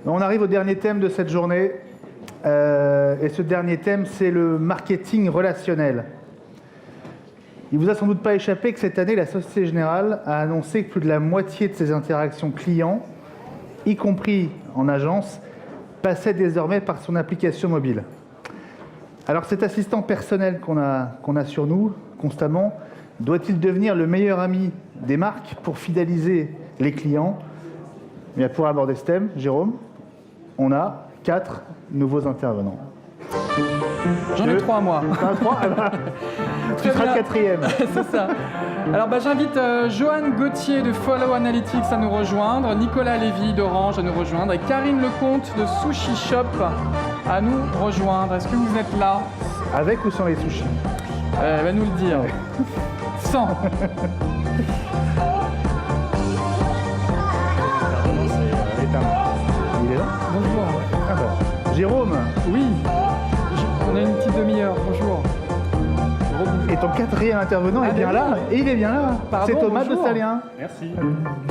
On arrive au dernier thème de cette journée. Et ce dernier thème, c'est le marketing relationnel. Il ne vous a sans doute pas échappé que cette année, la Société Générale a annoncé que plus de la moitié de ses interactions clients, y compris en agence, passaient désormais par son application mobile. Alors cet assistant personnel qu'on a sur nous constamment, doit-il devenir le meilleur ami des marques pour fidéliser les clients? Et pour aborder ce thème, Jérôme, on a 4 nouveaux intervenants. J'en ai 3 moi. T'en as 3 Tu seras le 4e. C'est ça. Alors j'invite Johan Gauthier de Follow Analytics à nous rejoindre, Nicolas Lévy d'Orange à nous rejoindre et Karine Lecomte de Sushi Shop à nous rejoindre. Est-ce que vous êtes là? Avec ou sans les sushis? Va nous le dire. Sans. Il est là? Bonjour. Alors, Jérôme. Oui. On a une petite demi-heure. Bonjour. Et ton 4e intervenant est bien là. Et il est bien là. C'est Thomas bonjour. de Salien. Merci.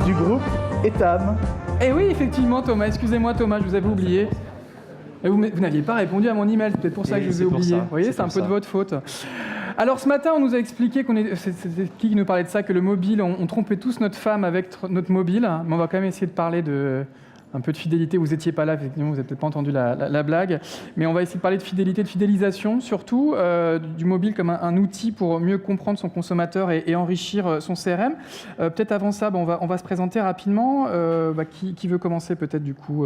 Du groupe Etam. Eh oui, effectivement, Thomas. Excusez-moi, Thomas, je vous avais oublié. Et vous n'aviez pas répondu à mon email. C'est peut-être pour ça que je vous ai oublié. Vous voyez, c'est un peu de votre faute. Alors ce matin, on nous a expliqué c'est qui nous parlait de ça, que le mobile, on trompait tous notre femme avec notre mobile. Mais on va quand même essayer de parler un peu de fidélité. Vous n'étiez pas là, effectivement, vous n'avez peut-être pas entendu la blague. Mais on va essayer de parler de fidélité, de fidélisation, surtout du mobile comme un outil pour mieux comprendre son consommateur et enrichir son CRM. Peut-être avant ça, on va se présenter rapidement. Qui veut commencer peut-être du coup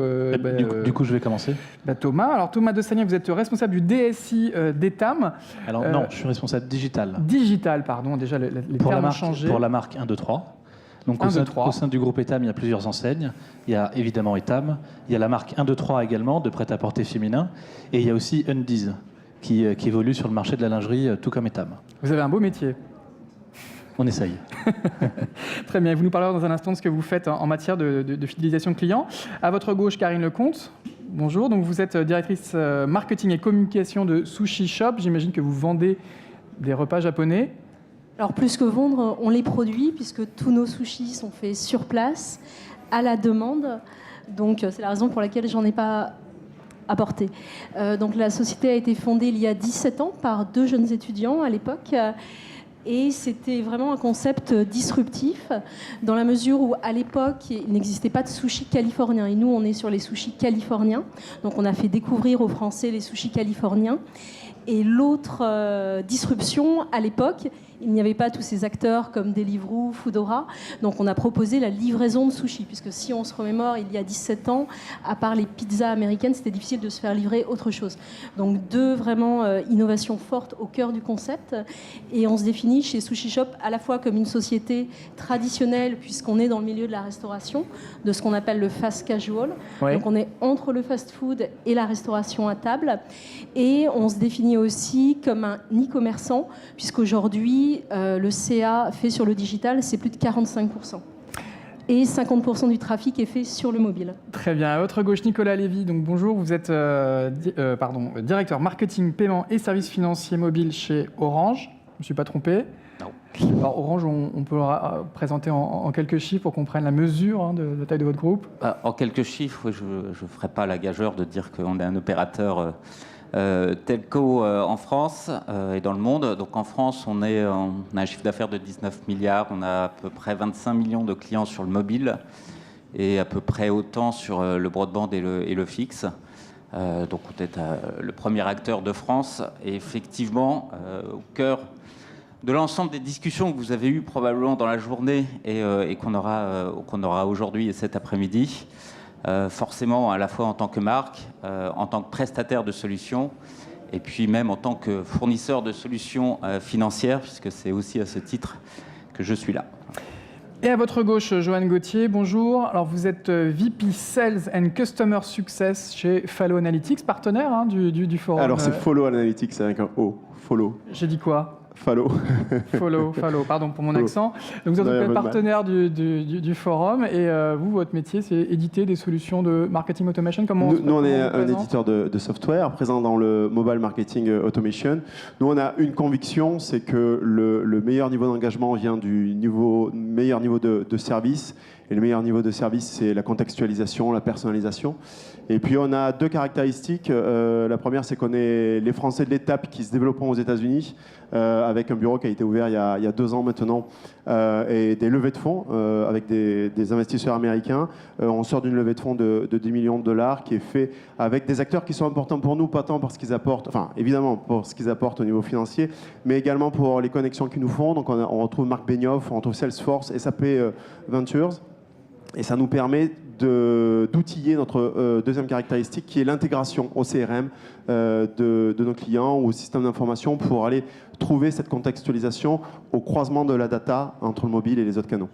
Du coup, je vais commencer. Thomas. Alors Thomas de Salien, vous êtes responsable du DSI d'Etam. Alors non, je suis responsable digital. Digital, pardon. Déjà, les termes ont changé. Pour la marque 1, 2, 3. Donc au sein du groupe Etam, il y a plusieurs enseignes. Il y a évidemment Etam, il y a la marque 1, 2, 3 également, de prêt-à-porter féminin, et il y a aussi Undies, qui évolue sur le marché de la lingerie, tout comme Etam. Vous avez un beau métier. On essaye. Très bien, vous nous parlerez dans un instant de ce que vous faites en matière de fidélisation client. À votre gauche, Karine Lecomte. Bonjour, donc vous êtes directrice marketing et communication de Sushi Shop. J'imagine que vous vendez des repas japonais. Alors plus que vendre, on les produit puisque tous nos sushis sont faits sur place, à la demande. Donc c'est la raison pour laquelle j'en ai pas apporté. Donc la société a été fondée il y a 17 ans par 2 jeunes étudiants à l'époque. Et c'était vraiment un concept disruptif dans la mesure où, à l'époque, il n'existait pas de sushis californiens. Et nous, on est sur les sushis californiens. Donc on a fait découvrir aux Français les sushis californiens. Et l'autre disruption, à l'époque, il n'y avait pas tous ces acteurs comme Deliveroo, Foodora. Donc on a proposé la livraison de sushis, puisque si on se remémore, il y a 17 ans, à part les pizzas américaines, c'était difficile de se faire livrer autre chose. Donc 2 vraiment innovations fortes au cœur du concept. Et on se définit chez Sushi Shop à la fois comme une société traditionnelle, puisqu'on est dans le milieu de la restauration, de ce qu'on appelle le fast casual. Ouais. Donc on est entre le fast-food et la restauration à table. Et on se définit aussi comme un e-commerçant, puisqu'aujourd'hui, le CA fait sur le digital, c'est plus de 45%. Et 50% du trafic est fait sur le mobile. Très bien. À votre gauche, Nicolas Lévy. Donc, bonjour, vous êtes directeur marketing, paiement et services financiers mobiles chez Orange. Je ne me suis pas trompé. Non. Alors, Orange, on peut le présenter en quelques chiffres pour qu'on prenne la mesure de la taille de votre groupe. En quelques chiffres, je ne ferai pas la gageure de dire qu'on est un opérateur telco en France et dans le monde. Donc en France, on a un chiffre d'affaires de 19 milliards, on a à peu près 25 millions de clients sur le mobile et à peu près autant sur le broadband et le fixe. Donc on est le premier acteur de France et effectivement au cœur de l'ensemble des discussions que vous avez eues probablement dans la journée et qu'on aura aujourd'hui et cet après-midi. Forcément, à la fois en tant que marque, en tant que prestataire de solutions, et puis même en tant que fournisseur de solutions financières, puisque c'est aussi à ce titre que je suis là. Et à votre gauche, Johan Gauthier, bonjour. Alors vous êtes VP Sales and Customer Success chez Follow Analytics, partenaire du forum. Alors c'est Follow Analytics avec un O, Follow. J'ai dit quoi ? Follow. Follow, pardon pour mon accent. Donc vous êtes partenaire du forum et vous, votre métier, c'est éditer des solutions de marketing automation. Nous, on est un éditeur de software présent dans le mobile marketing automation. Nous, on a une conviction, c'est que le meilleur niveau d'engagement vient du meilleur niveau de service Et le meilleur niveau de service, c'est la contextualisation, la personnalisation. Et puis on a 2 caractéristiques. La première, c'est qu'on est les Français de l'étape qui se développeront aux États-Unis, avec un bureau qui a été ouvert il y a 2 ans maintenant, et des levées de fonds avec des investisseurs américains. On sort d'une levée de fonds de 10 millions de dollars qui est fait avec des acteurs qui sont importants pour nous, pas tant pour ce qu'ils apportent, enfin évidemment pour ce qu'ils apportent au niveau financier, mais également pour les connexions qu'ils nous font. Donc on retrouve Marc Benioff, on retrouve Salesforce, SAP Ventures, et ça nous permet d'outiller notre deuxième caractéristique qui est l'intégration au CRM de nos clients ou au système d'information pour aller trouver cette contextualisation au croisement de la data entre le mobile et les autres canaux.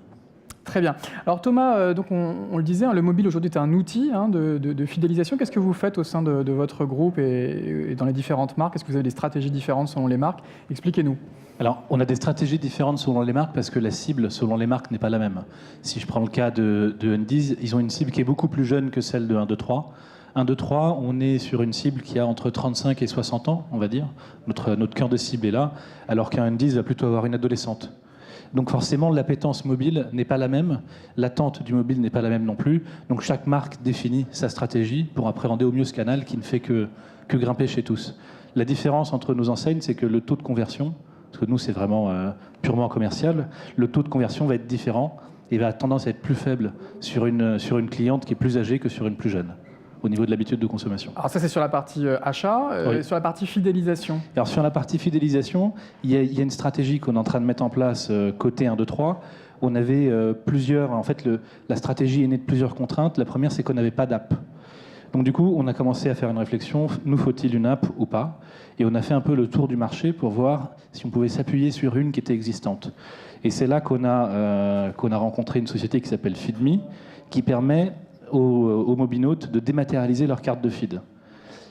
Très bien. Alors Thomas, donc on le disait, le mobile aujourd'hui est un outil de fidélisation. Qu'est-ce que vous faites au sein de votre groupe et dans les différentes marques? Est-ce que vous avez des stratégies différentes selon les marques? Expliquez-nous. Alors, on a des stratégies différentes selon les marques parce que la cible selon les marques n'est pas la même. Si je prends le cas de Undies, ils ont une cible qui est beaucoup plus jeune que celle de 1, 2, 3. 1, 2, 3, on est sur une cible qui a entre 35 et 60 ans, on va dire. Notre cœur de cible est là, alors qu'un Undies va plutôt avoir une adolescente. Donc forcément, l'appétence mobile n'est pas la même, l'attente du mobile n'est pas la même non plus. Donc chaque marque définit sa stratégie pour appréhender au mieux ce canal qui ne fait que grimper chez tous. La différence entre nos enseignes, c'est que le taux de conversion, parce que nous c'est vraiment purement commercial, le taux de conversion va être différent et va avoir tendance à être plus faible sur une cliente qui est plus âgée que sur une plus jeune, au niveau de l'habitude de consommation. Alors ça c'est sur la partie achat, oui. Sur la partie fidélisation. Alors sur la partie fidélisation, il y a une stratégie qu'on est en train de mettre en place côté 1, 2, 3. On avait plusieurs, en fait la stratégie est née de plusieurs contraintes. La première c'est qu'on n'avait pas d'app. Donc du coup, on a commencé à faire une réflexion, nous faut-il une app ou pas? Et on a fait un peu le tour du marché pour voir si on pouvait s'appuyer sur une qui était existante. Et c'est là qu'on a rencontré une société qui s'appelle Feedme, qui permet aux mobinautes de dématérialiser leur carte de feed.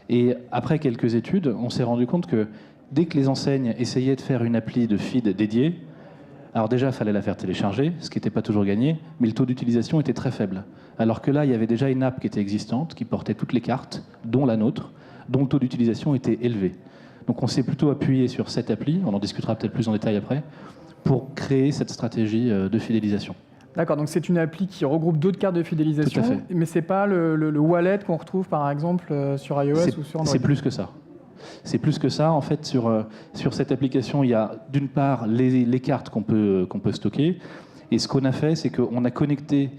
Et après quelques études, on s'est rendu compte que dès que les enseignes essayaient de faire une appli de feed dédiée, alors déjà, il fallait la faire télécharger, ce qui n'était pas toujours gagné, mais le taux d'utilisation était très faible. Alors que là, il y avait déjà une app qui était existante, qui portait toutes les cartes, dont la nôtre, dont le taux d'utilisation était élevé. Donc on s'est plutôt appuyé sur cette appli, on en discutera peut-être plus en détail après, pour créer cette stratégie de fidélisation. D'accord, donc c'est une appli qui regroupe d'autres cartes de fidélisation, Tout à fait. Mais c'est pas le wallet qu'on retrouve par exemple sur iOS ou sur Android. C'est plus que ça. C'est plus que ça. En fait, sur cette application, il y a d'une part les cartes qu'on peut stocker. Et ce qu'on a fait, c'est qu'on a connecté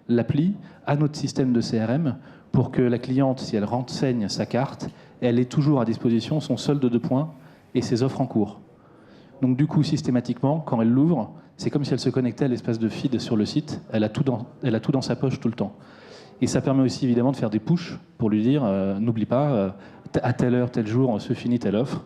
l'appli à notre système de CRM pour que la cliente, si elle renseigne sa carte, elle ait toujours à disposition son solde de points et ses offres en cours. Donc du coup, systématiquement, quand elle l'ouvre, c'est comme si elle se connectait à l'espace de feed sur le site. Elle a tout dans sa poche tout le temps. Et ça permet aussi évidemment de faire des pushs pour lui dire n'oublie pas, à telle heure, tel jour, se finit telle offre,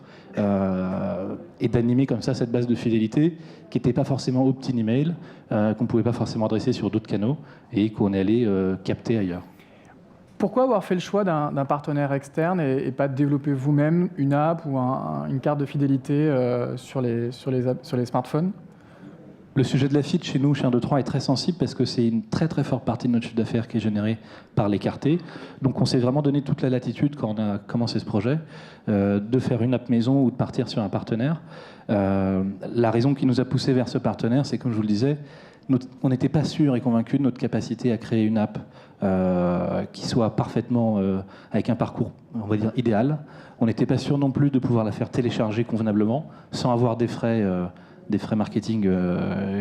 et d'animer comme ça cette base de fidélité qui n'était pas forcément opt-in email, qu'on ne pouvait pas forcément adresser sur d'autres canaux et qu'on allait capter ailleurs. Pourquoi avoir fait le choix d'un partenaire externe et pas de développer vous-même une app ou une carte de fidélité sur les smartphones ? Le sujet de la feed chez nous, chez 1, 2, 3, est très sensible parce que c'est une très très forte partie de notre chiffre d'affaires qui est générée par l'écarté. Donc on s'est vraiment donné toute la latitude quand on a commencé ce projet de faire une app maison ou de partir sur un partenaire. La raison qui nous a poussé vers ce partenaire, c'est comme je vous le disais, on n'était pas sûr et convaincu de notre capacité à créer une app qui soit parfaitement avec un parcours, on va dire, idéal. On n'était pas sûr non plus de pouvoir la faire télécharger convenablement sans avoir des frais marketing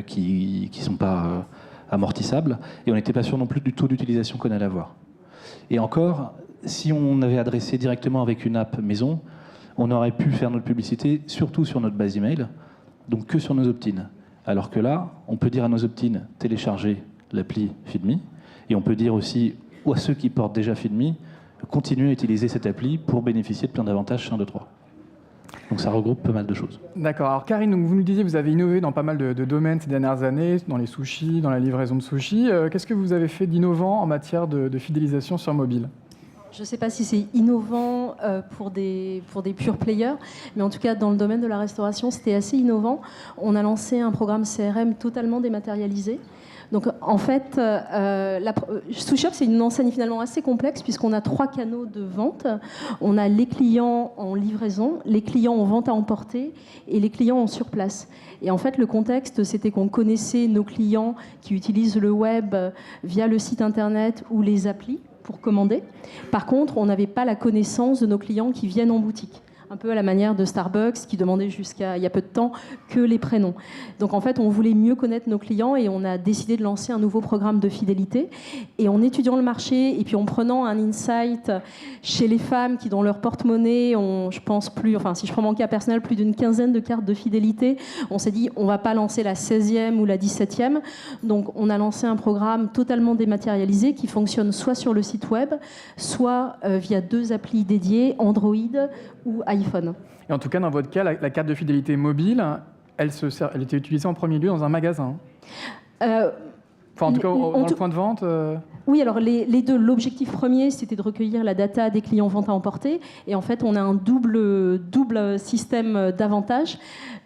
qui ne sont pas amortissables. Et on n'était pas sûr non plus du taux d'utilisation qu'on allait avoir. Et encore, si on avait adressé directement avec une app maison, on aurait pu faire notre publicité surtout sur notre base email, donc que sur nos opt-in. Alors que là, on peut dire à nos opt-in, téléchargez l'appli Feedme, et on peut dire aussi à ceux qui portent déjà Feedme, continuez à utiliser cette appli pour bénéficier de plein d'avantages chez 1, 2, 3. Donc ça regroupe pas mal de choses. D'accord. Alors Karine, donc vous nous disiez que vous avez innové dans pas mal de domaines ces dernières années, dans les sushis, dans la livraison de sushis. Qu'est-ce que vous avez fait d'innovant en matière de fidélisation sur mobile ? Je ne sais pas si c'est innovant pour des pure players, mais en tout cas, dans le domaine de la restauration, c'était assez innovant. On a lancé un programme CRM totalement dématérialisé. Donc en fait, Sushop, c'est une enseigne finalement assez complexe puisqu'on a 3 canaux de vente. On a les clients en livraison, les clients en vente à emporter et les clients en surplace. Et en fait, le contexte, c'était qu'on connaissait nos clients qui utilisent le web via le site internet ou les applis pour commander. Par contre, on n'avait pas la connaissance de nos clients qui viennent en boutique. Un peu à la manière de Starbucks, qui demandait jusqu'à il y a peu de temps que les prénoms. Donc en fait, on voulait mieux connaître nos clients et on a décidé de lancer un nouveau programme de fidélité. Et en étudiant le marché et puis en prenant un insight chez les femmes qui, dans leur porte-monnaie, ont, je pense, si je prends mon cas personnel, plus d'une quinzaine de cartes de fidélité, on s'est dit, on ne va pas lancer la 16e ou la 17e. Donc on a lancé un programme totalement dématérialisé qui fonctionne soit sur le site web, soit via 2 applis dédiées, Android ou iPhone. Et en tout cas, dans votre cas, la carte de fidélité mobile, elle était utilisée en premier lieu dans un magasin. En tout cas, dans le point de vente. Oui, alors les deux. L'objectif premier, c'était de recueillir la data des clients vente à emporter. Et en fait, on a un double système d'avantages.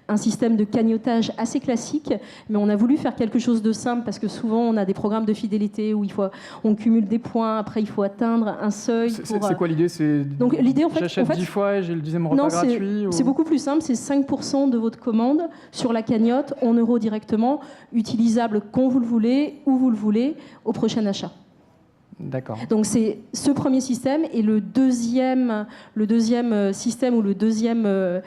Un système de cagnotage assez classique, mais on a voulu faire quelque chose de simple parce que souvent on a des programmes de fidélité où on cumule des points, après il faut atteindre un seuil. C'est quoi l'idée? Donc l'idée, en fait, j'achète 10 fois et j'ai le 10e repas gratuit. C'est beaucoup plus simple, c'est 5% de votre commande sur la cagnotte en euros directement, utilisable quand vous le voulez, où vous le voulez, au prochain achat. D'accord. Donc c'est ce premier système et le deuxième système ou le deuxième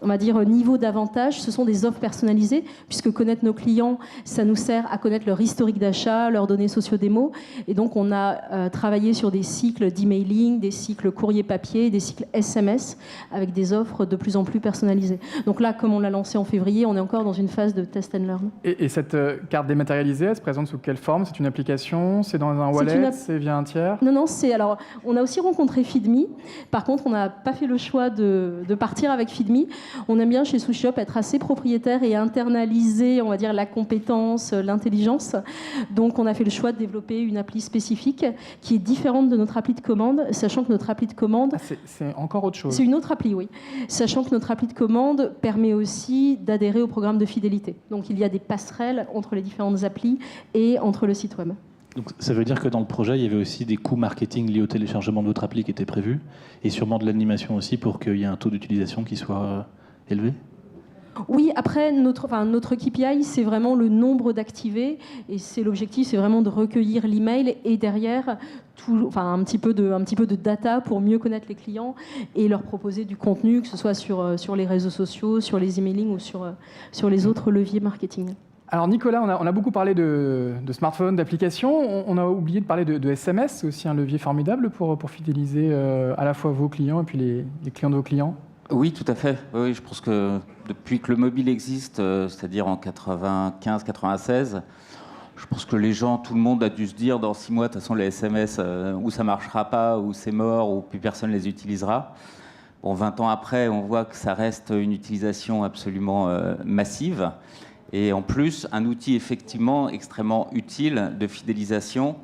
on va dire niveau d'avantage, ce sont des offres personnalisées, puisque connaître nos clients, ça nous sert à connaître leur historique d'achat, leurs données socio-démo. Et donc, on a travaillé sur des cycles d'emailing, des cycles courrier-papier, des cycles SMS, avec des offres de plus en plus personnalisées. Donc là, comme on l'a lancé en février, on est encore dans une phase de test and learn. Et cette carte dématérialisée, elle se présente sous quelle forme? C'est une application? C'est dans un wallet? C'est via un tiers? Non, alors, on a aussi rencontré Feedme. Par contre, on n'a pas fait le choix de partir avec Feedme. On aime bien chez Sushop être assez propriétaire et internaliser, on va dire, la compétence, l'intelligence. Donc on a fait le choix de développer une appli spécifique qui est différente de notre appli de commande, sachant que notre appli de commande... c'est encore autre chose. C'est une autre appli, oui. Sachant que notre appli de commande permet aussi d'adhérer au programme de fidélité. Donc il y a des passerelles entre les différentes applis et entre le site web. Donc, ça veut dire que dans le projet, il y avait aussi des coûts marketing liés au téléchargement de votre appli qui étaient prévus, et sûrement de l'animation aussi pour qu'il y ait un taux d'utilisation qui soit élevé? Oui, après, notre KPI, c'est vraiment le nombre d'activés, et l'objectif, c'est vraiment de recueillir l'email, et derrière, un petit peu de data pour mieux connaître les clients et leur proposer du contenu, que ce soit sur les réseaux sociaux, sur les emailing ou sur les autres leviers marketing. Alors Nicolas, on a beaucoup parlé de smartphones, d'applications. On a oublié de parler de SMS. C'est aussi un levier formidable pour fidéliser à la fois vos clients et puis les clients de vos clients. Oui, tout à fait. Oui, je pense que depuis que le mobile existe, c'est-à-dire en 95-96, je pense que tout le monde a dû se dire dans 6 mois, de toute façon, les SMS, ou ça ne marchera pas, ou c'est mort, ou plus personne ne les utilisera. Bon, 20 ans après, on voit que ça reste une utilisation absolument massive. Et en plus, un outil effectivement extrêmement utile de fidélisation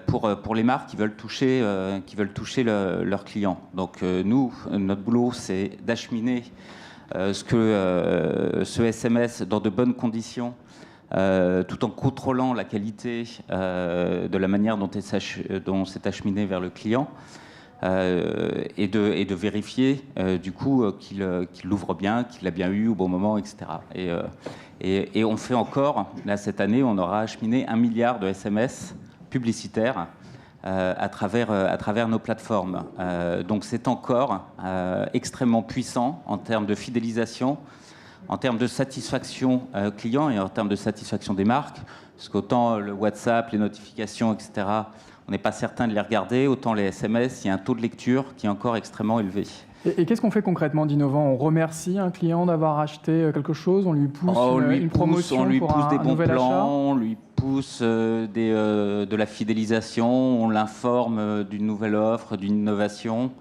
pour les marques qui veulent toucher leurs clients. Donc nous, notre boulot, c'est d'acheminer ce SMS dans de bonnes conditions, tout en contrôlant la qualité de la manière dont c'est acheminé vers le client. Et de vérifier du coup qu'il l'ouvre bien, qu'il l'a bien eu au bon moment, etc. Et on fait encore, là cette année, on aura acheminé 1 milliard de SMS publicitaires à travers nos plateformes. Donc c'est encore extrêmement puissant en termes de fidélisation, en termes de satisfaction client et en termes de satisfaction des marques, parce qu'autant le WhatsApp, les notifications, etc., on n'est pas certain de les regarder, autant les SMS, il y a un taux de lecture qui est encore extrêmement élevé. Et qu'est-ce qu'on fait concrètement d'innovant? On remercie un client d'avoir acheté quelque chose, on lui pousse une promotion, on lui pour pousse des bons nouvel plans, achat. on lui pousse de la fidélisation, on l'informe d'une nouvelle offre, d'une innovation.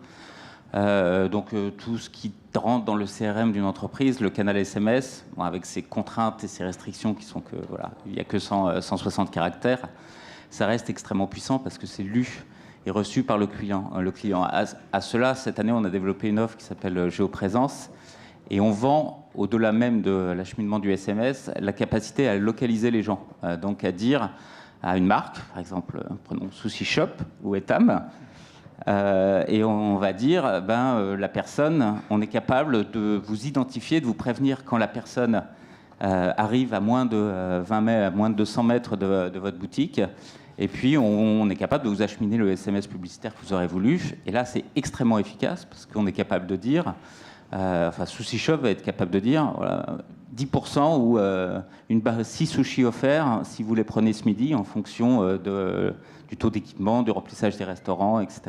Donc tout ce qui rentre dans le CRM d'une entreprise, le canal SMS, bon, avec ses contraintes et ses restrictions qui sont que voilà, il n'y a que 160 caractères, ça reste extrêmement puissant parce que c'est lu et reçu par le client. À cela, cette année, on a développé une offre qui s'appelle Géoprésence Et on vend, au-delà même de l'acheminement du SMS, la capacité à localiser les gens. Donc à dire à une marque, par exemple, prenons Sushi Shop ou Etam, et on va dire, la personne, on est capable de vous identifier, de vous prévenir quand la personne arrive à moins de 20 mètres, à moins de 200 mètres de votre boutique. Et puis, on est capable de vous acheminer le SMS publicitaire que vous aurez voulu. Et là, c'est extrêmement efficace parce qu'on est capable de dire, Sushi Shop va être capable de dire, voilà, 10% ou 6 sushis offerts si vous les prenez ce midi en fonction du taux d'équipement, du remplissage des restaurants, etc.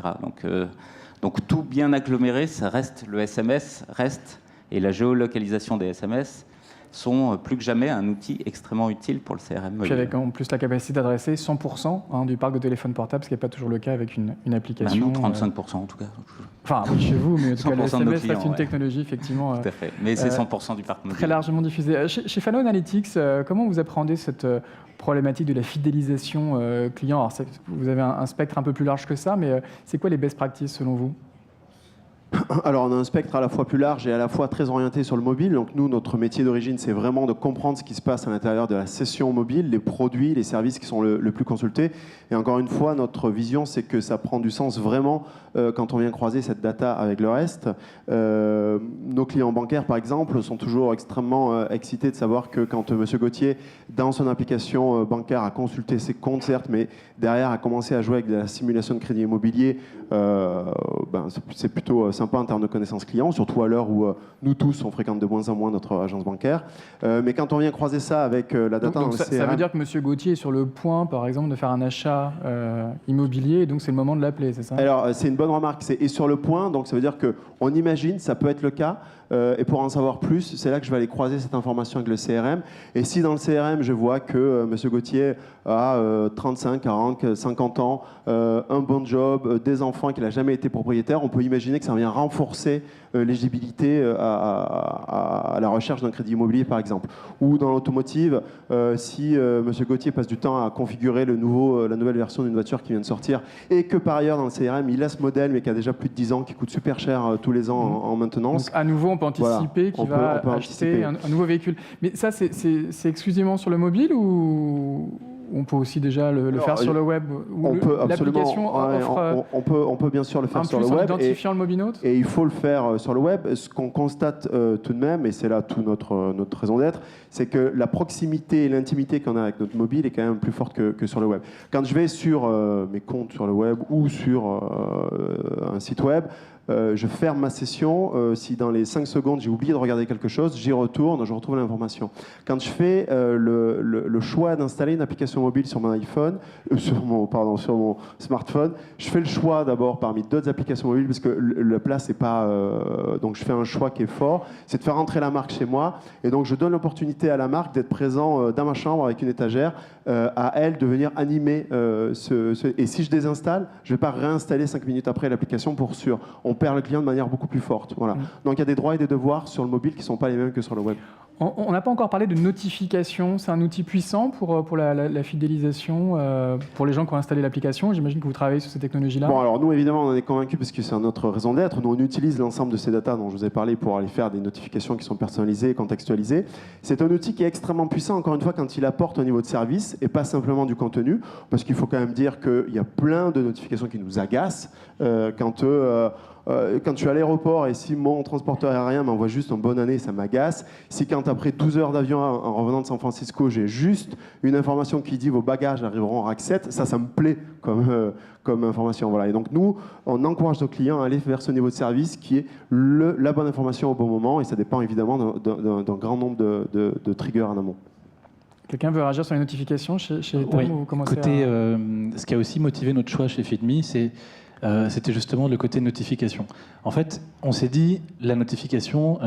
Donc tout bien aggloméré, ça reste, le SMS reste, et la géolocalisation des SMS sont plus que jamais un outil extrêmement utile pour le CRM mobile. Puis avec en plus la capacité d'adresser 100% du parc de téléphone portable, ce qui n'est pas toujours le cas avec une application. Nous, 35% en tout cas. Enfin, oui, chez vous, mais en tout cas, le SMS reste une ouais. technologie, effectivement. Tout à fait. Mais c'est 100% du parc mobile. Très largement diffusé. Chez Fano Analytics, comment vous appréhendez cette problématique de la fidélisation client? Alors, vous avez un spectre un peu plus large que ça, mais c'est quoi les best practices selon vous? Alors, on a un spectre à la fois plus large et à la fois très orienté sur le mobile. Donc, nous, notre métier d'origine, c'est vraiment de comprendre ce qui se passe à l'intérieur de la session mobile, les produits, les services qui sont le plus consultés. Et encore une fois, notre vision, c'est que ça prend du sens vraiment quand on vient croiser cette data avec le reste. Nos clients bancaires, par exemple, sont toujours extrêmement excités de savoir que quand M. Gauthier, dans son application bancaire, a consulté ses comptes, certes, mais derrière a commencé à jouer avec de la simulation de crédit immobilier, c'est plutôt sympa en termes de connaissances clients, surtout à l'heure où nous tous, on fréquente de moins en moins notre agence bancaire. Mais quand on vient croiser ça avec la data dans le CRM... Ça veut dire que M. Gauthier est sur le point, par exemple, de faire un achat immobilier, et donc c'est le moment de l'appeler, c'est ça? Alors, c'est une bonne remarque, c'est sur le point, donc ça veut dire qu'on imagine, ça peut être le cas, et pour en savoir plus, c'est là que je vais aller croiser cette information avec le CRM. Et si dans le CRM, je vois que M. Gauthier a 35, 40, 50 ans, un bon job, des enfants, qu'il n'a jamais été propriétaire, on peut imaginer que ça vient renforcer l'éligibilité à la recherche d'un crédit immobilier, par exemple. Ou dans l'automotive, si M. Gauthier passe du temps à configurer la nouvelle version d'une voiture qui vient de sortir, et que par ailleurs, dans le CRM, il a ce modèle, mais qui a déjà plus de 10 ans, qui coûte super cher tous les ans en maintenance. Donc, à nouveau, on peut anticiper qu'il va acheter un nouveau véhicule. Mais ça, c'est exclusivement sur le mobile ou on peut aussi déjà le faire sur le web? L'application offre on peut bien sûr le faire sur le web. En identifiant le mobinote. Et il faut le faire sur le web. Ce qu'on constate tout de même, et c'est là toute notre raison d'être, c'est que la proximité et l'intimité qu'on a avec notre mobile est quand même plus forte que sur le web. Quand je vais sur mes comptes sur le web ou sur un site web, je ferme ma session. Si dans les 5 secondes j'ai oublié de regarder quelque chose, j'y retourne, je retrouve l'information. Quand je fais le choix d'installer une application mobile sur mon iPhone, sur mon smartphone, je fais le choix d'abord parmi d'autres applications mobiles parce que la place n'est pas. Donc je fais un choix qui est fort, c'est de faire entrer la marque chez moi. Et donc je donne l'opportunité à la marque d'être présent dans ma chambre avec une étagère, à elle de venir animer et si je désinstalle, je ne vais pas réinstaller 5 minutes après l'application pour sûr. On perd le client de manière beaucoup plus forte. Voilà. Donc il y a des droits et des devoirs sur le mobile qui ne sont pas les mêmes que sur le web. On n'a pas encore parlé de notification. C'est un outil puissant pour la fidélisation, pour les gens qui ont installé l'application. J'imagine que vous travaillez sur cette technologie-là. Bon, alors nous, évidemment, on en est convaincus parce que c'est notre raison d'être. Nous, on utilise l'ensemble de ces datas dont je vous ai parlé pour aller faire des notifications qui sont personnalisées et contextualisées. C'est un outil qui est extrêmement puissant, encore une fois, quand il apporte au niveau de service et pas simplement du contenu, parce qu'il faut quand même dire qu'il y a plein de notifications qui nous agacent quand je suis à l'aéroport et si mon transporteur aérien m'envoie juste une bonne année, ça m'agace. Si quand après 12 heures d'avion en revenant de San Francisco, j'ai juste une information qui dit vos bagages arriveront en rack 7, ça me plaît comme information. Voilà. Et donc nous, on encourage nos clients à aller vers ce niveau de service qui est la bonne information au bon moment et ça dépend évidemment d'un grand nombre de triggers en amont. Quelqu'un veut réagir sur les notifications chez Etam ou commencer ce qui a aussi motivé notre choix chez Feedme, c'était justement le côté notification. En fait, on s'est dit, la notification,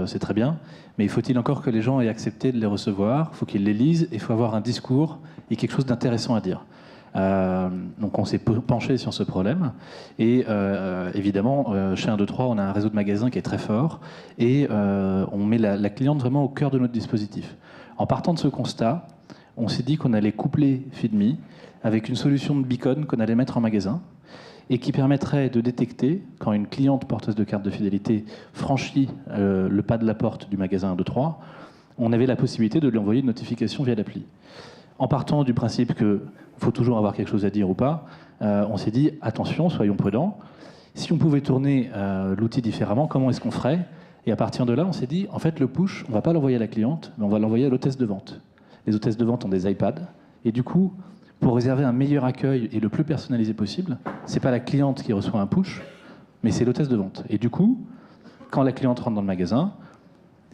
c'est très bien, mais faut-il encore que les gens aient accepté de les recevoir? Il faut qu'ils les lisent, et il faut avoir un discours et quelque chose d'intéressant à dire. Donc on s'est penché sur ce problème, et évidemment, chez 1, 2, 3, on a un réseau de magasins qui est très fort, et on met la cliente vraiment au cœur de notre dispositif. En partant de ce constat, on s'est dit qu'on allait coupler Feedme avec une solution de beacon qu'on allait mettre en magasin. et qui permettrait de détecter quand une cliente porteuse de carte de fidélité franchit le pas de la porte du magasin 1, 2, 3, on avait la possibilité de lui envoyer une notification via l'appli. En partant du principe qu'il faut toujours avoir quelque chose à dire ou pas, on s'est dit, attention, soyons prudents. Si on pouvait tourner l'outil différemment, comment est-ce qu'on ferait ? Et à partir de là, on s'est dit, en fait, le push, on ne va pas l'envoyer à la cliente, mais on va l'envoyer à l'hôtesse de vente. Les hôtesses de vente ont des iPads, et du coup, pour réserver un meilleur accueil et le plus personnalisé possible, ce n'est pas la cliente qui reçoit un push, mais c'est l'hôtesse de vente. Et du coup, quand la cliente rentre dans le magasin,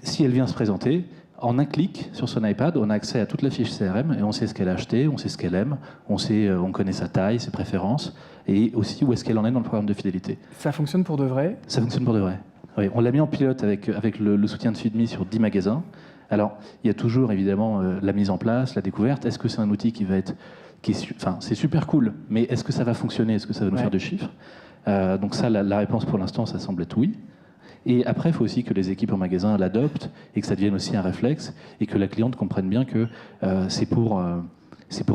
si elle vient se présenter, en un clic sur son iPad, on a accès à toute la fiche CRM et on sait ce qu'elle a acheté, on sait ce qu'elle aime, on connaît sa taille, ses préférences et aussi où est-ce qu'elle en est dans le programme de fidélité. Ça fonctionne pour de vrai ? Ça fonctionne pour de vrai. Oui, on l'a mis en pilote avec le soutien de Feedme sur 10 magasins. Alors, il y a toujours évidemment la mise en place, la découverte. Est-ce que c'est un outil qui va être... c'est super cool, mais est-ce que ça va fonctionner ? Est-ce que ça va nous faire de chiffres ? Donc ça, la réponse pour l'instant, ça semble être oui. Et après, il faut aussi que les équipes en magasin l'adoptent et que ça devienne aussi un réflexe et que la cliente comprenne bien que c'est pour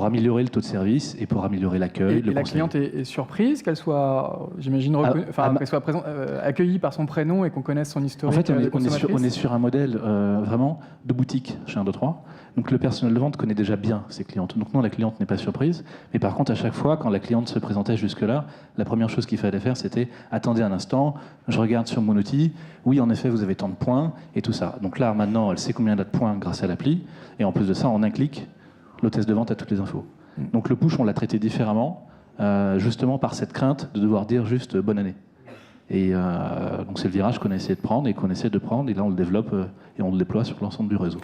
améliorer le taux de service et pour améliorer l'accueil. Et la cliente est surprise qu'elle soit, j'imagine, qu'elle soit accueillie par son prénom et qu'on connaisse son historique. En fait, on est sur un modèle vraiment de boutique chez 1, 2, 3. Donc le personnel de vente connaît déjà bien ses clientes. Donc non, la cliente n'est pas surprise. Mais par contre, à chaque fois, quand la cliente se présentait jusque-là, la première chose qu'il fallait faire, c'était « Attendez un instant, je regarde sur mon outil. Oui, en effet, vous avez tant de points et tout ça. » Donc là, maintenant, elle sait combien elle a de points grâce à l'appli. Et en plus de ça, en un clic, l'hôtesse de vente a toutes les infos. Donc le push, on l'a traité différemment, justement par cette crainte de devoir dire juste « bonne année ». Et donc c'est le virage qu'on a essayé de prendre et qu'on essaie de prendre. Et là, on le développe et on le déploie sur l'ensemble du réseau.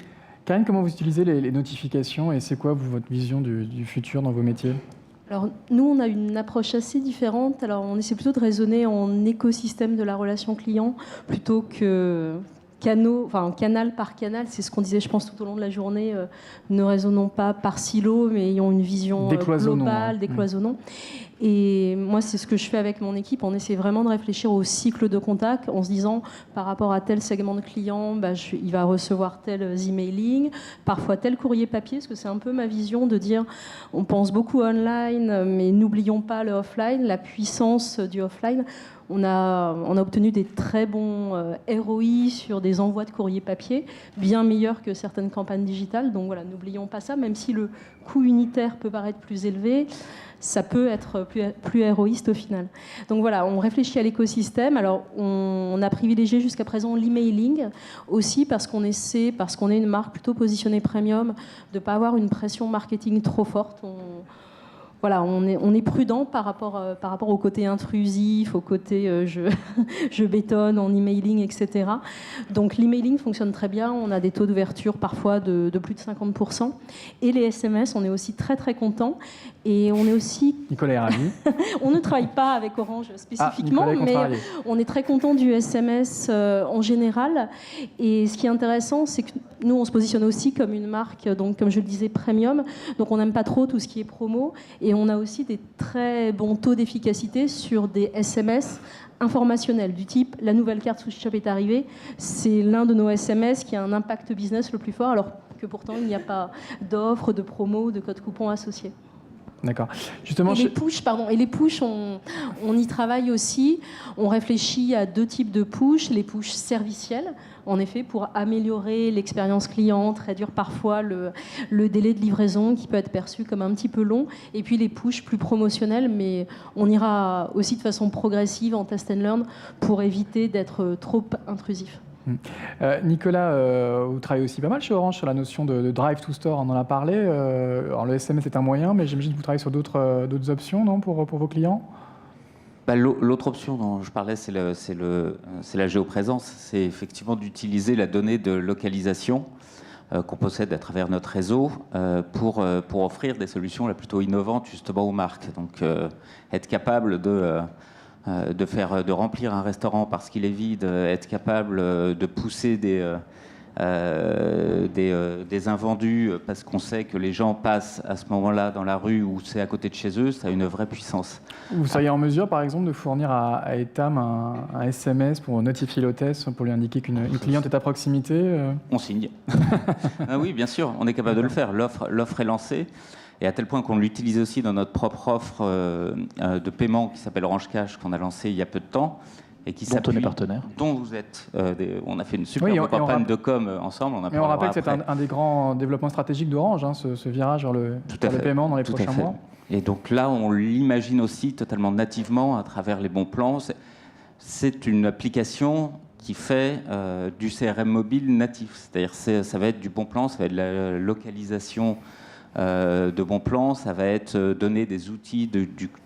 Karine, comment vous utilisez les notifications et c'est quoi votre vision du futur dans vos métiers ? Alors, nous, on a une approche assez différente. Alors, on essaie plutôt de raisonner en écosystème de la relation client plutôt que canal par canal. C'est ce qu'on disait, je pense, tout au long de la journée. Ne raisonnons pas par silo, mais ayons une vision globale, décloisonnons. Et moi, c'est ce que je fais avec mon équipe. On essaie vraiment de réfléchir au cycle de contact en se disant, par rapport à tel segment de client, il va recevoir tel emailing, parfois tel courrier papier, parce que c'est un peu ma vision de dire, on pense beaucoup online, mais n'oublions pas le offline, la puissance du offline. On a obtenu des très bons ROI sur des envois de courrier papier, bien meilleurs que certaines campagnes digitales. Donc voilà, n'oublions pas ça, même si le coût unitaire peut paraître plus élevé, ça peut être plus héroïste au final. Donc voilà, on réfléchit à l'écosystème. Alors, on a privilégié jusqu'à présent l'emailing aussi parce qu'on est une marque plutôt positionnée premium, de ne pas avoir une pression marketing trop forte. Voilà, on est prudent par rapport au côté intrusif, au côté je bétonne en emailing, etc. Donc l'emailing fonctionne très bien. On a des taux d'ouverture parfois de plus de 50%. Et les SMS, on est aussi très très content. Et on est aussi... Nicolas est ravi. On ne travaille pas avec Orange spécifiquement, mais on est très content du SMS en général. Et ce qui est intéressant, c'est que nous, on se positionne aussi comme une marque, donc comme je le disais, premium. Donc on n'aime pas trop tout ce qui est promo. Et on a aussi des très bons taux d'efficacité sur des SMS informationnels du type « la nouvelle carte Sushi Shop est arrivée ». C'est l'un de nos SMS qui a un impact business le plus fort, alors que pourtant il n'y a pas d'offres, de promos, de code coupon associés. D'accord. Justement, et les push, on y travaille aussi. On réfléchit à deux types de push. Les push serviciels, en effet, pour améliorer l'expérience client, réduire parfois le délai de livraison qui peut être perçu comme un petit peu long. Et puis les push plus promotionnels, mais on ira aussi de façon progressive en test and learn pour éviter d'être trop intrusif. Nicolas, vous travaillez aussi pas mal chez Orange sur la notion de drive to store, on en a parlé. Alors le SMS est un moyen, mais j'imagine que vous travaillez sur d'autres options, non, pour vos clients ? L'autre option dont je parlais, c'est la géoprésence. C'est effectivement d'utiliser la donnée de localisation qu'on possède à travers notre réseau pour offrir des solutions plutôt innovantes justement aux marques. Donc être capable de remplir un restaurant parce qu'il est vide, être capable de pousser des invendus parce qu'on sait que les gens passent à ce moment-là dans la rue ou c'est à côté de chez eux, ça a une vraie puissance. Vous seriez en mesure, par exemple, de fournir à Etam un SMS pour notifier l'hôtesse, pour lui indiquer qu'une cliente est à proximité On signe. Ah oui, bien sûr, on est capable de le faire. L'offre est lancée. et à tel point qu'on l'utilise aussi dans notre propre offre de paiement qui s'appelle Orange Cash, qu'on a lancé il y a peu de temps. Et qui dont on est partenaire. Dont vous êtes. On a fait une super campagne de com ensemble. Et on rappelle que c'est un des grands développements stratégiques d'Orange, hein, ce virage vers le paiement dans les prochains mois. Et donc là, on l'imagine aussi totalement nativement à travers les bons plans. C'est une application qui fait du CRM mobile natif. C'est-à-dire ça va être du bon plan, ça va être de la localisation de bons plans, ça va être donner des outils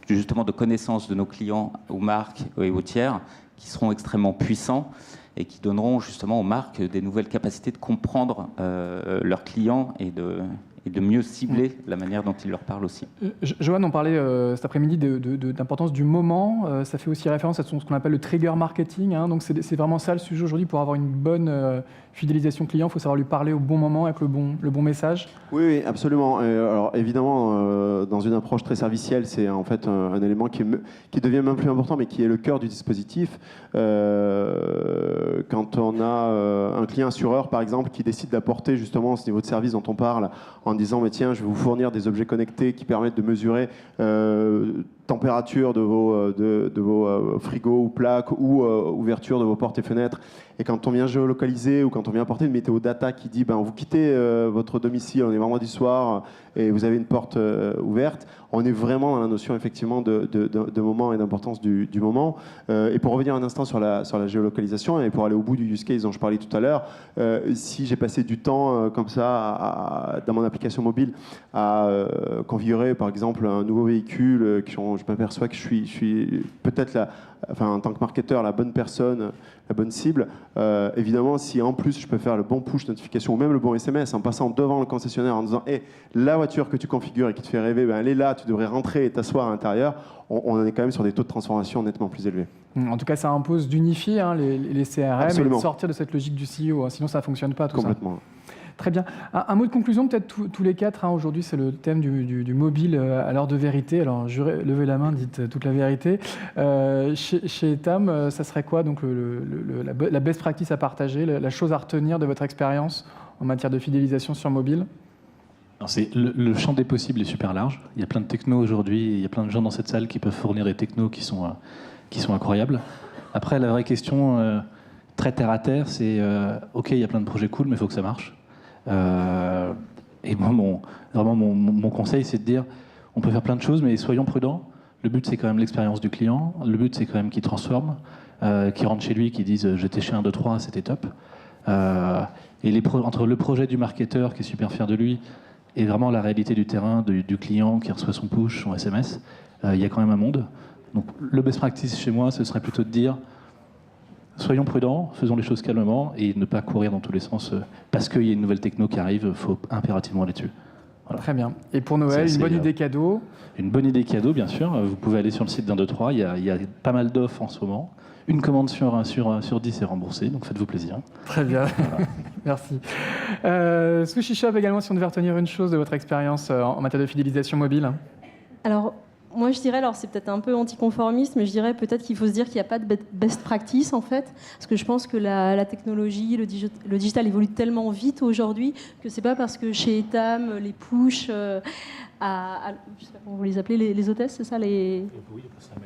justement de connaissance de nos clients aux marques et aux tiers qui seront extrêmement puissants et qui donneront justement aux marques des nouvelles capacités de comprendre leurs clients et de mieux cibler la manière dont ils leur parlent aussi. Johan, on parlait cet après-midi d'importance du moment. Ça fait aussi référence à ce qu'on appelle le trigger marketing. Hein. Donc c'est vraiment ça le sujet aujourd'hui. Pour avoir une bonne fidélisation client, il faut savoir lui parler au bon moment avec le bon message. Oui, absolument. Alors évidemment, dans une approche très servicielle, c'est en fait un élément qui devient même plus important, mais qui est le cœur du dispositif. Quand on a un client assureur, par exemple, qui décide d'apporter justement ce niveau de service dont on parle, en disant mais tiens, je vais vous fournir des objets connectés qui permettent de mesurer température de vos frigos ou plaques ou ouverture de vos portes et fenêtres. Et quand on vient géolocaliser ou quand on vient apporter une météo data qui dit vous quittez votre domicile, on est vendredi soir et vous avez une porte ouverte, on est vraiment dans la notion effectivement de moment et d'importance du moment. Et pour revenir un instant sur la géolocalisation et pour aller au bout du use case dont je parlais tout à l'heure, si j'ai passé du temps comme ça dans mon application mobile à configurer par exemple un nouveau véhicule, je m'aperçois que je suis peut-être en tant que marketeur, la bonne personne, la bonne cible. Évidemment, si en plus je peux faire le bon push notification ou même le bon SMS en passant devant le concessionnaire en disant hey, la voiture que tu configures et qui te fait rêver, elle est là, tu devrais rentrer et t'asseoir à l'intérieur, on est quand même sur des taux de transformation nettement plus élevés. En tout cas, ça impose d'unifier les CRM. Absolument. Et de sortir de cette logique du CEO, sinon ça ne fonctionne pas tout complètement. Ça. Très bien. Un mot de conclusion, peut-être tous les quatre. Aujourd'hui, c'est le thème du mobile à l'heure de vérité. Alors, levez la main, dites toute la vérité. Chez Etam, ça serait quoi donc la best practice à partager, la chose à retenir de votre expérience en matière de fidélisation sur mobile? Alors le champ des possibles est super large. Il y a plein de technos aujourd'hui, il y a plein de gens dans cette salle qui peuvent fournir des technos qui sont incroyables. Après, la vraie question, très terre à terre, c'est OK, il y a plein de projets cool, mais il faut que ça marche. Et moi, mon conseil, c'est de dire, on peut faire plein de choses, mais soyons prudents. Le but, c'est quand même l'expérience du client. Le but, c'est quand même qu'il transforme, qu'il rentre chez lui, qu'il dise, j'étais chez 1, 2, 3, c'était top. Et entre le projet du marketeur, qui est super fier de lui, et vraiment la réalité du terrain, du client qui reçoit son push, son SMS, il y a quand même un monde. Donc, le best practice chez moi, ce serait plutôt de dire, soyons prudents, faisons les choses calmement et ne pas courir dans tous les sens. Parce qu'il y a une nouvelle techno qui arrive, il faut impérativement aller dessus. Voilà. Très bien. Et pour Noël, une bonne idée cadeau? Une bonne idée cadeau, bien sûr. Vous pouvez aller sur le site d'1, 2, 3. Il y a pas mal d'offres en ce moment. Une commande sur 10 est remboursée, donc faites-vous plaisir. Très bien. Voilà. Merci. Sushi Shop également, si on devait retenir une chose de votre expérience en matière de fidélisation mobile. Alors, moi, je dirais, alors c'est peut-être un peu anticonformiste, mais je dirais peut-être qu'il faut se dire qu'il n'y a pas de best practice, en fait, parce que je pense que la technologie, le digital évolue tellement vite aujourd'hui que c'est pas parce que chez Etam, les push je sais pas comment vous les appelez, les hôtesses, c'est ça,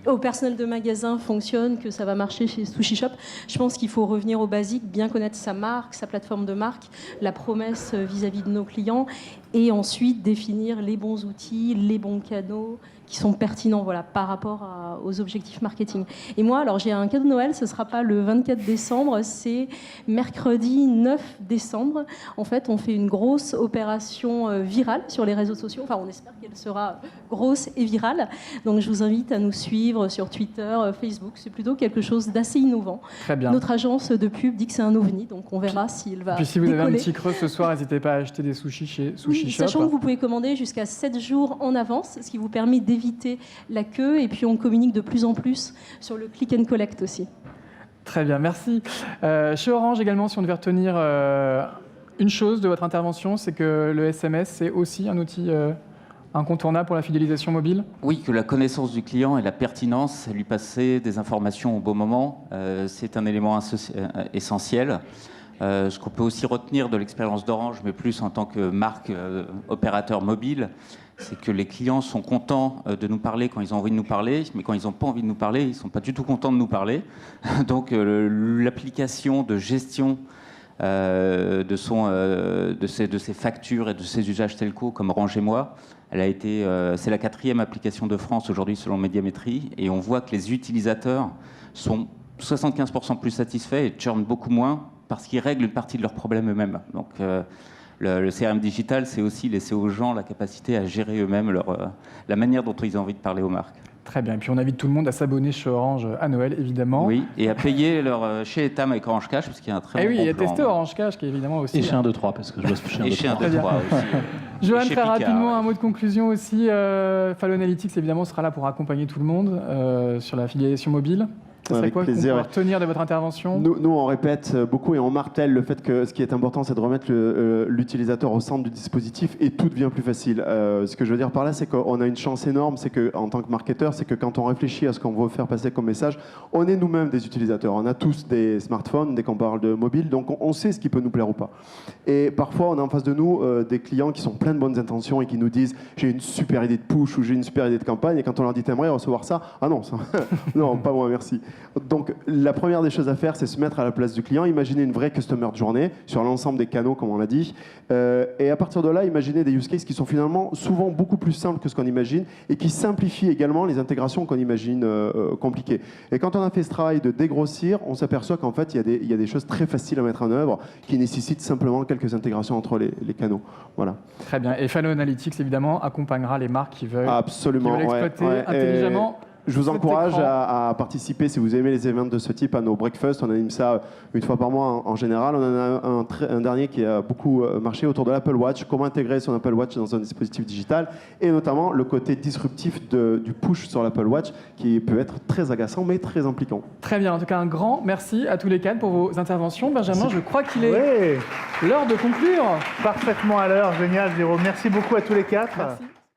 au personnel de magasin fonctionnent, que ça va marcher chez Sushi Shop. Je pense qu'il faut revenir aux basiques, bien connaître sa marque, sa plateforme de marque, la promesse vis-à-vis de nos clients, et ensuite définir les bons outils, les bons canaux qui sont pertinents par rapport aux objectifs marketing. Et moi, alors j'ai un cadeau de Noël, ce ne sera pas le 24 décembre, c'est mercredi 9 décembre. En fait, on fait une grosse opération virale sur les réseaux sociaux. Enfin, on espère qu'elle sera grosse et virale. Donc, je vous invite à nous suivre sur Twitter, Facebook. C'est plutôt quelque chose d'assez innovant. Très bien. Notre agence de pub dit que c'est un ovni, donc on verra s'il va Puis si vous avez un petit creux ce soir, n'hésitez pas à acheter des sushis chez Sushi Shop. Sachant que vous pouvez commander jusqu'à 7 jours en avance, ce qui vous permet d'éviter la queue. Et puis, on communique de plus en plus sur le click and collect aussi. Très bien, merci. Chez Orange également, si on devait retenir une chose de votre intervention, c'est que le SMS, c'est aussi un outil incontournable pour la fidélisation mobile? Oui, que la connaissance du client et la pertinence, lui passer des informations au bon moment, c'est un élément essentiel. Ce qu'on peut aussi retenir de l'expérience d'Orange, mais plus en tant que marque opérateur mobile, c'est que les clients sont contents de nous parler quand ils ont envie de nous parler, mais quand ils n'ont pas envie de nous parler, ils ne sont pas du tout contents de nous parler. Donc l'application de gestion de ses factures et de ses usages telco comme Rangez-moi, c'est la 4e application de France aujourd'hui selon Médiamétrie, et on voit que les utilisateurs sont 75% plus satisfaits et churnent beaucoup moins parce qu'ils règlent une partie de leurs problèmes eux-mêmes. Donc le CRM digital, c'est aussi laisser aux gens la capacité à gérer eux-mêmes la manière dont ils ont envie de parler aux marques. Très bien. Et puis on invite tout le monde à s'abonner chez Orange à Noël, évidemment. Oui, et à payer chez Etam avec Orange Cash, parce qu'il y a un très bon plan. Et oui, et à tester Orange Cash, qui est évidemment aussi... Et chez 1, 2, 3, parce que je bosse chez 1, 2, 3. Et chez 1, 2, 3 aussi. Johan, très rapidement, un mot de conclusion aussi. Fallo Analytics, évidemment, sera là pour accompagner tout le monde sur la filialisation mobile. C'est quoi qu'on peut retenir de votre intervention ? Nous, on répète beaucoup et on martèle le fait que ce qui est important, c'est de remettre l'utilisateur au centre du dispositif et tout devient plus facile. Ce que je veux dire par là, c'est qu'on a une chance énorme, c'est qu'en tant que marketeur, c'est que quand on réfléchit à ce qu'on veut faire passer comme message, on est nous-mêmes des utilisateurs. On a tous des smartphones dès qu'on parle de mobile, donc on sait ce qui peut nous plaire ou pas. Et parfois, on a en face de nous des clients qui sont pleins de bonnes intentions et qui nous disent « j'ai une super idée de push » ou « j'ai une super idée de campagne » et quand on leur dit « t'aimerais recevoir ça ?» Ah non, ça, non, pas moi, merci. Donc, la première des choses à faire, c'est se mettre à la place du client, imaginer une vraie customer journey sur l'ensemble des canaux, comme on l'a dit, et à partir de là, imaginer des use cases qui sont finalement souvent beaucoup plus simples que ce qu'on imagine et qui simplifient également les intégrations qu'on imagine compliquées. Et quand on a fait ce travail de dégrossir, on s'aperçoit qu'en fait, il y a des choses très faciles à mettre en œuvre qui nécessitent simplement quelques intégrations entre les canaux. Voilà. Très bien. Et Fallo Analytics, évidemment, accompagnera les marques qui veulent, exploiter intelligemment. Je vous encourage à participer, si vous aimez les événements de ce type, à nos breakfasts. On anime ça une fois par mois en général. On en a un dernier qui a beaucoup marché autour de l'Apple Watch. Comment intégrer son Apple Watch dans un dispositif digital et notamment le côté disruptif du push sur l'Apple Watch qui peut être très agaçant mais très impliquant. Très bien. En tout cas, un grand merci à tous les quatre pour vos interventions. Benjamin, je crois qu'il est l'heure de conclure. Parfaitement à l'heure. Génial, Jérôme. Merci beaucoup à tous les quatre. Merci.